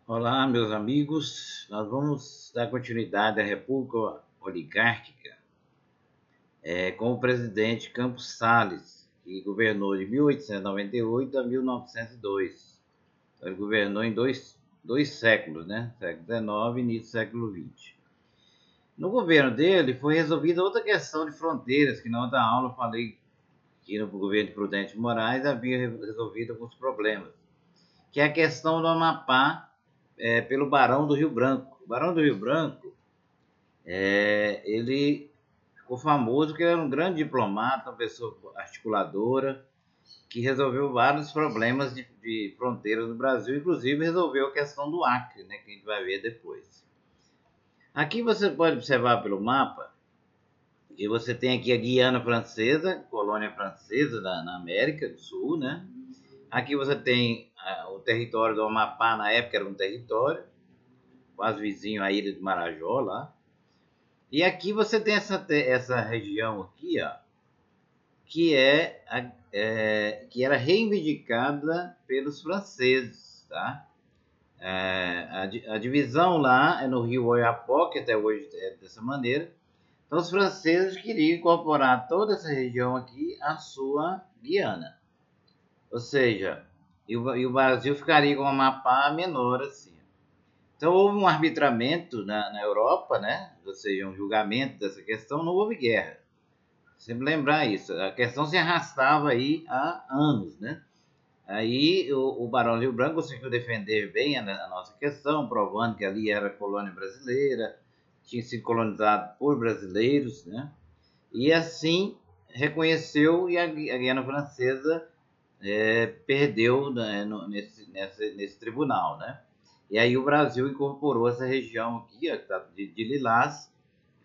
Olá, meus amigos. Nós vamos dar continuidade à República Oligárquica com o presidente Campos Salles, que governou de 1898 a 1902. Então, ele governou em dois séculos, né? Século XIX e início do século XX. No governo dele foi resolvida outra questão de fronteiras, que na outra aula eu falei que no governo de Prudente Moraes havia resolvido alguns problemas, que é a questão do Amapá pelo Barão do Rio Branco. O Barão do Rio Branco, ele ficou famoso porque ele era um grande diplomata, uma pessoa articuladora, que resolveu vários problemas de fronteiras no Brasil, inclusive resolveu a questão do Acre, né, que a gente vai ver depois. Aqui você pode observar pelo mapa que você tem aqui a Guiana Francesa, colônia francesa na América do Sul, né? Aqui você tem o território do Amapá, na época era um território, quase vizinho à ilha de Marajó lá. E aqui você tem essa região aqui, ó, que era reivindicada pelos franceses, tá? A divisão lá é no rio Oiapoque, até hoje é dessa maneira. Então os franceses queriam incorporar toda essa região aqui à sua Guiana. Ou seja, e o Brasil ficaria com uma Amapá menor assim. Então houve um arbitramento na Europa, né? Ou seja, um julgamento dessa questão, não houve guerra. Sempre lembrar isso. A questão se arrastava aí há anos, né? Aí o Barão Rio Branco conseguiu defender bem a nossa questão, provando que ali era colônia brasileira, tinha sido colonizado por brasileiros, né? E assim reconheceu e a Guiana Francesa perdeu, né, nesse tribunal, né? E aí o Brasil incorporou essa região aqui, ó, de Lilás,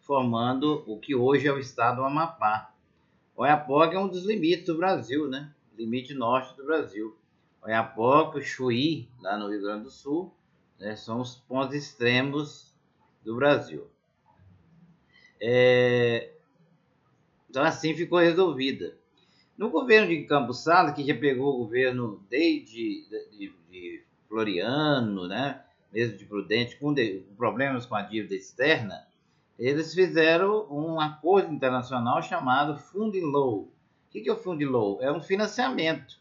formando o que hoje é o estado do Amapá. Oiapoque é um dos limites do Brasil, né? Limite norte do Brasil. Oiapoque, o Chuí, lá no Rio Grande do Sul, né, são os pontos extremos do Brasil. Então assim ficou resolvida. No governo de Campos Salles, que já pegou o governo desde de Floriano, né, mesmo de Prudente, com problemas com a dívida externa, eles fizeram um acordo internacional chamado Funding Law. O que é o Funding Law? É um financiamento.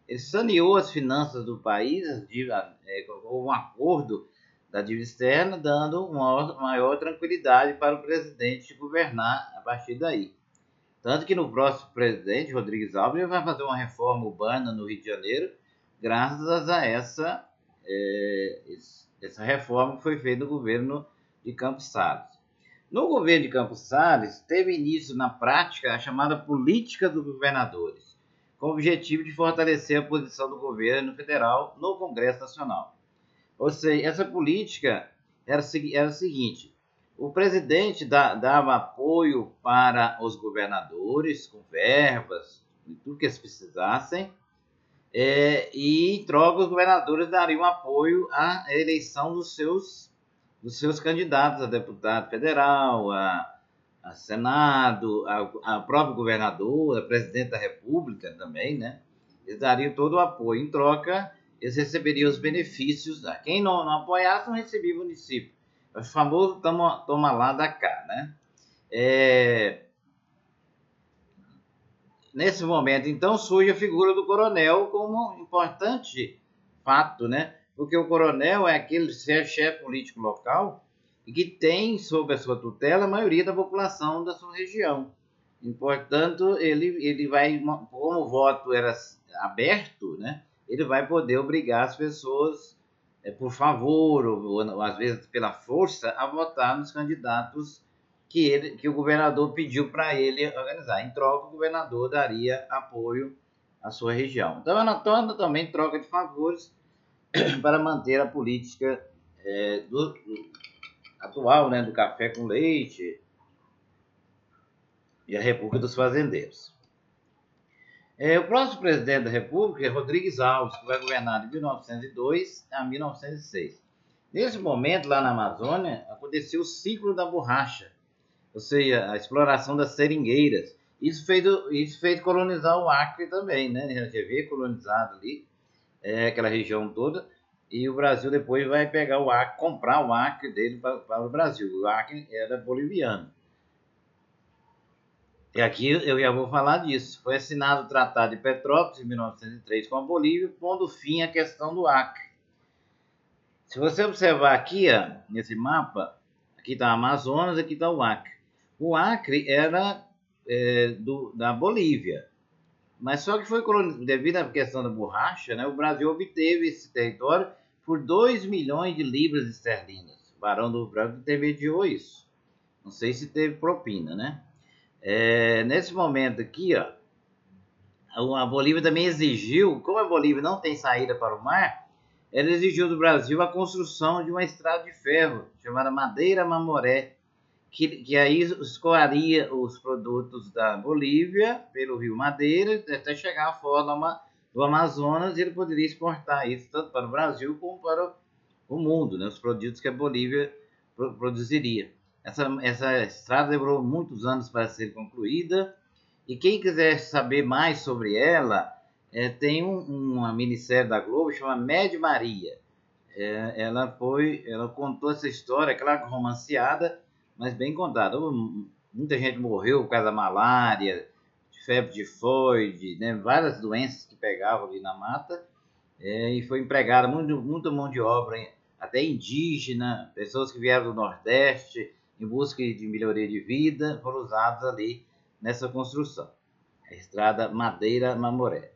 Ele saneou as finanças do país, houve um acordo da dívida externa, dando maior tranquilidade para o presidente governar a partir daí. Tanto que no próximo presidente, Rodrigues Alves, ele vai fazer uma reforma urbana no Rio de Janeiro, graças a essa reforma que foi feita no governo de Campos Salles. No governo de Campos Salles, teve início na prática a chamada política dos governadores, com o objetivo de fortalecer a posição do governo federal no Congresso Nacional. Ou seja, essa política era o seguinte: o presidente dava apoio para os governadores, com verbas, tudo que eles precisassem, e em troca os governadores dariam apoio à eleição dos seus candidatos a deputado federal, a Senado, a próprio governador, a presidente da República também, né? Eles dariam todo o apoio. Em troca, eles receberiam os benefícios. Quem não apoiasse não recebia o município. É o famoso toma lá da cá, né? Nesse momento, então, surge a figura do coronel como um importante fato, né? Porque o coronel é aquele chefe político local e que tem sob a sua tutela a maioria da população da sua região. E, portanto, ele vai, como o voto era aberto, né? Ele vai poder obrigar as pessoas, por favor, ou às vezes pela força, a votar nos candidatos que o governador pediu para ele organizar. Em troca, o governador daria apoio à sua região. Então, ela torna também troca de favores para manter a política atual, né, do café com leite e a República dos Fazendeiros. O próximo presidente da República é Rodrigues Alves, que vai governar de 1902 a 1906. Nesse momento, lá na Amazônia, aconteceu o ciclo da borracha, ou seja, a exploração das seringueiras. Isso fez colonizar o Acre também, né? Já havia colonizado ali, aquela região toda. e o Brasil depois vai pegar o Acre, comprar o Acre dele para o Brasil. O Acre era boliviano. E aqui eu já vou falar disso. Foi assinado o Tratado de Petrópolis em 1903 com a Bolívia, pondo fim à questão do Acre. Se você observar aqui, ó, nesse mapa, aqui está o Amazonas, aqui está o Acre. O Acre era da Bolívia, mas só que foi devido à questão da borracha, né, o Brasil obteve esse território por 2 milhões de libras esterlinas. O Barão do Branco intermediou isso. Não sei se teve propina, né? Nesse momento aqui, ó, a Bolívia também exigiu, como a Bolívia não tem saída para o mar, ela exigiu do Brasil a construção de uma estrada de ferro chamada Madeira Mamoré, que aí escoaria os produtos da Bolívia pelo rio Madeira até chegar à forma do Amazonas, e ele poderia exportar isso tanto para o Brasil como para o mundo, né, os produtos que a Bolívia produziria. Essa estrada demorou muitos anos para ser concluída, e quem quiser saber mais sobre ela, tem uma minissérie da Globo chamada Média Maria. Ela contou essa história, claro que romanceada, mas bem contada. Muita gente morreu por causa da malária, de febre tifoide, né, várias doenças que pegavam ali na mata, e foi empregada muita mão de obra, até indígena, pessoas que vieram do Nordeste em busca de melhoria de vida, foram usadas ali nessa construção. A estrada Madeira Mamoré.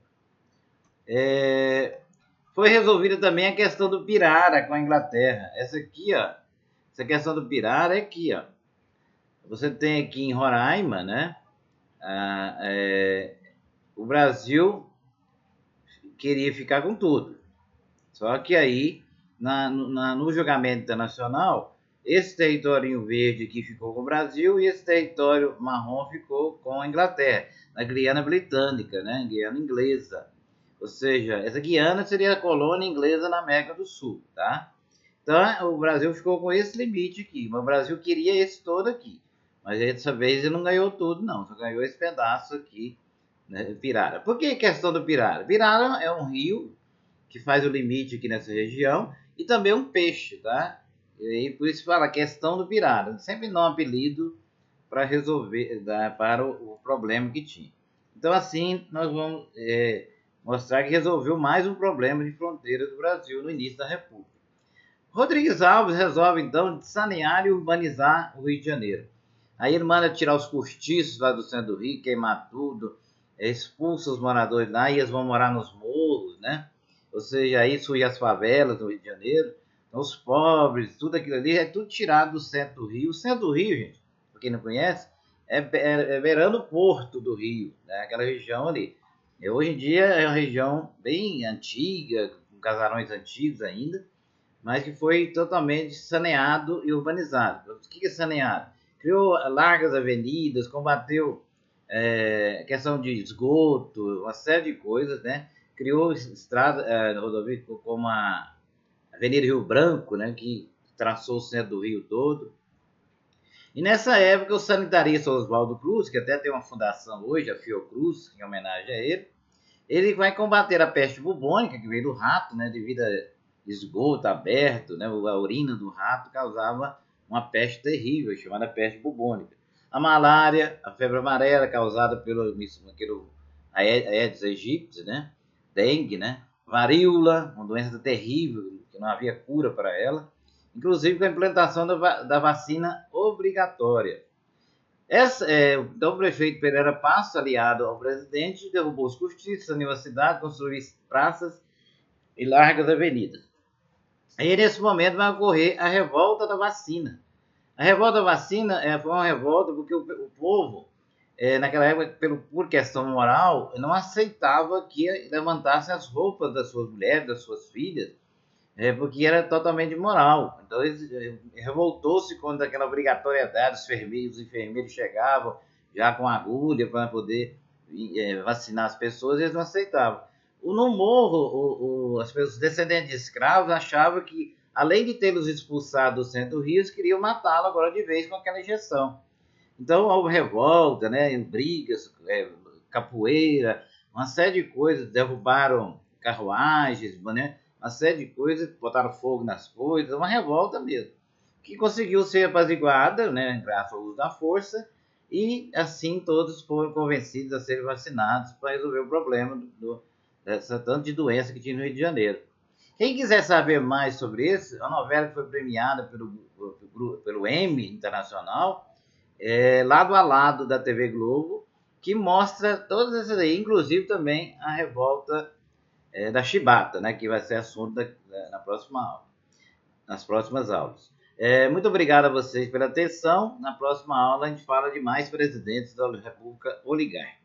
Foi resolvida também a questão do Pirara com a Inglaterra. Essa aqui, ó, essa questão do Pirara é aqui, ó. Você tem aqui em Roraima, né? O Brasil queria ficar com tudo. Só que aí, no julgamento internacional, esse território verde aqui ficou com o Brasil e esse território marrom ficou com a Inglaterra, na Guiana Britânica, né? Guiana Inglesa. Ou seja, essa Guiana seria a colônia inglesa na América do Sul, tá? Então, o Brasil ficou com esse limite aqui, mas o Brasil queria esse todo aqui. Mas dessa vez ele não ganhou tudo, não, só ganhou esse pedaço aqui, né, Pirara. Por que questão do Pirara? Pirara é um rio que faz o limite aqui nessa região, e também um peixe, tá? E por isso fala questão do Pirara, sempre não apelido para resolver, para o problema que tinha. Então assim nós vamos mostrar que resolveu mais um problema de fronteira do Brasil no início da República. Rodrigues Alves resolve então sanear e urbanizar o Rio de Janeiro. Aí ele manda tirar os cortiços lá do centro do Rio, queimar tudo, expulsa os moradores lá e eles vão morar nos morros, né? Ou seja, aí surgem as favelas do Rio de Janeiro, então, os pobres, tudo aquilo ali é tudo tirado do centro do Rio. O centro do Rio, gente, para quem não conhece, é beirando o porto do Rio, né? Aquela região ali. Hoje em dia é uma região bem antiga, com casarões antigos ainda, mas que foi totalmente saneado e urbanizado. O que é saneado? Criou largas avenidas, combateu questão de esgoto, uma série de coisas, né? Criou estrada, rodovia como a Avenida Rio Branco, né? Que traçou o centro do Rio todo. E nessa época o sanitarista Oswaldo Cruz, que até tem uma fundação hoje, a Fiocruz, em homenagem a ele vai combater a peste bubônica, que veio do rato, né? Devido a esgoto aberto, né? A urina do rato causava uma peste terrível, chamada peste bubônica. A malária, a febre amarela causada pelo Aedes aegypti, né? Dengue, né? Varíola, uma doença terrível, que não havia cura para ela, inclusive com a implantação da vacina obrigatória. Então o prefeito Pereira Passos, aliado ao presidente, derrubou os cortiços, saneou a cidade, construiu praças e largas avenidas. Aí nesse momento vai ocorrer a revolta da vacina. A revolta da vacina foi uma revolta porque o povo, naquela época, por questão moral, não aceitava que levantassem as roupas das suas mulheres, das suas filhas, porque era totalmente imoral. Então eles revoltou-se contra aquela obrigatoriedade, os enfermeiros chegavam já com agulha para poder vacinar as pessoas, e eles não aceitavam. No morro, os descendentes de escravos achavam que, além de tê-los expulsado do centro do Rio, eles queriam matá-lo agora de vez com aquela injeção. Então houve revolta, né, brigas, capoeira, uma série de coisas, derrubaram carruagens, né, uma série de coisas, botaram fogo nas coisas, uma revolta mesmo, que conseguiu ser apaziguada, né, graças ao uso da força, e assim todos foram convencidos a serem vacinados para resolver o problema dessa tanto de doença que tinha no Rio de Janeiro. Quem quiser saber mais sobre isso, a novela que foi premiada pelo Emmy Internacional, lado a lado da TV Globo, que mostra todas essas aí, inclusive também a revolta da chibata, né, que vai ser assunto na próxima aula, nas próximas aulas. Muito obrigado a vocês pela atenção. Na próxima aula a gente fala de mais presidentes da República Oligárquica.